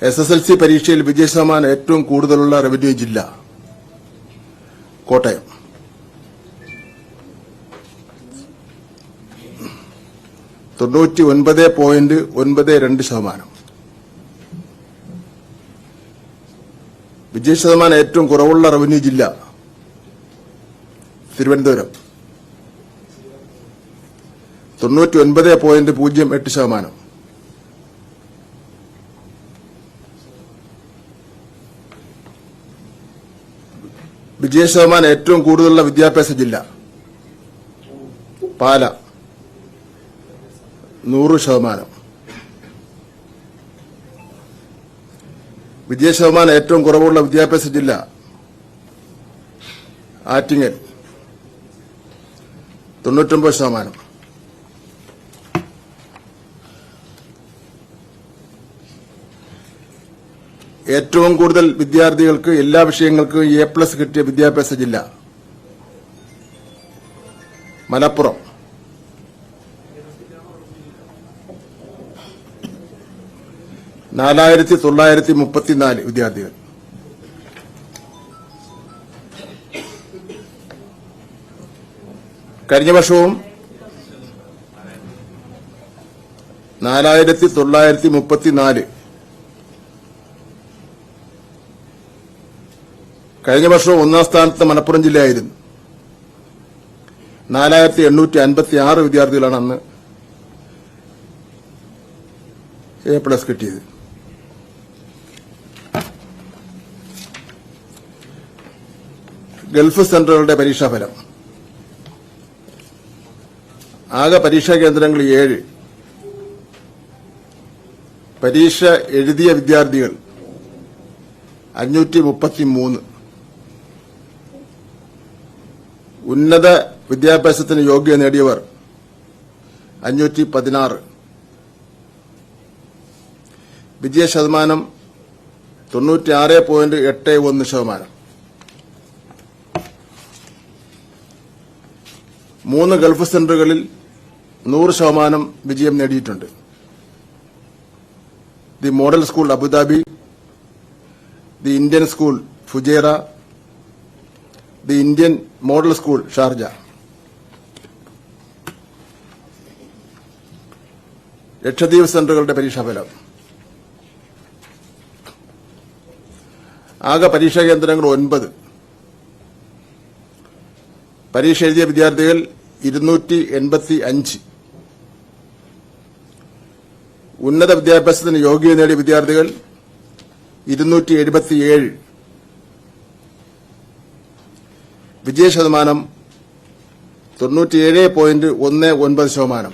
SSLC പരീക്ഷയിൽ വിജയശതമാനം ഏറ്റവും കൂടുതലുള്ള റവന്യൂ ജില്ല കോട്ടയം. (99.92%). വിജയശതമാനം ഏറ്റവും കുറവുള്ള റവന്യൂ ജില്ല തിരുവനന്തപുരം 99.08%. വിജയശതമാനം ഏറ്റവും കൂടുതലുള്ള വിദ്യാഭ്യാസ ജില്ല പാല 100%. വിജയശതമാനം ഏറ്റവും കുറവുള്ള വിദ്യാഭ്യാസ ജില്ല ആറ്റിങ്ങൽ 99%. ഏറ്റവും കൂടുതൽ വിദ്യാർത്ഥികൾക്ക് എല്ലാ വിഷയങ്ങൾക്കും A+ കിട്ടിയ വിദ്യാഭ്യാസ ജില്ല മലപ്പുറം 4934 വിദ്യാർത്ഥികൾ. കഴിഞ്ഞ വർഷവും 4934. കഴിഞ്ഞ വർഷം ഒന്നാം സ്ഥാനത്ത് മലപ്പുറം ജില്ലയായിരുന്നു. 4856 വിദ്യാർത്ഥികളാണ് അന്ന് A+ കിട്ടിയത്. ഗൾഫ് സെന്ററുകളുടെ പരീക്ഷാഫലം. ആകെ പരീക്ഷാ കേന്ദ്രങ്ങൾ 7. പരീക്ഷ എഴുതിയ വിദ്യാർത്ഥികൾ 533. ഉന്നത വിദ്യാഭ്യാസത്തിന് യോഗ്യത നേടിയവർ 516. വിജയശതമാനം 96.81%. 3 ഗൾഫ് സെന്ററുകളിൽ 100% വിജയം നേടിയിട്ടുണ്ട്. The model school Abu Dhabi, the Indian school Fujairah, the Indian model school Sharjah. Lakshadweep സെന്ററുകളുടെ പരീക്ഷാഫലം. ആകെ പരീക്ഷാ കേന്ദ്രങ്ങൾ 9. പരീക്ഷ എഴുതിയ വിദ്യാർത്ഥികൾ 285. ഉന്നത വിദ്യാഭ്യാസത്തിന് യോഗ്യത നേടിയ വിദ്യാർത്ഥികൾ 277. വിജയശതമാനം 97.19%.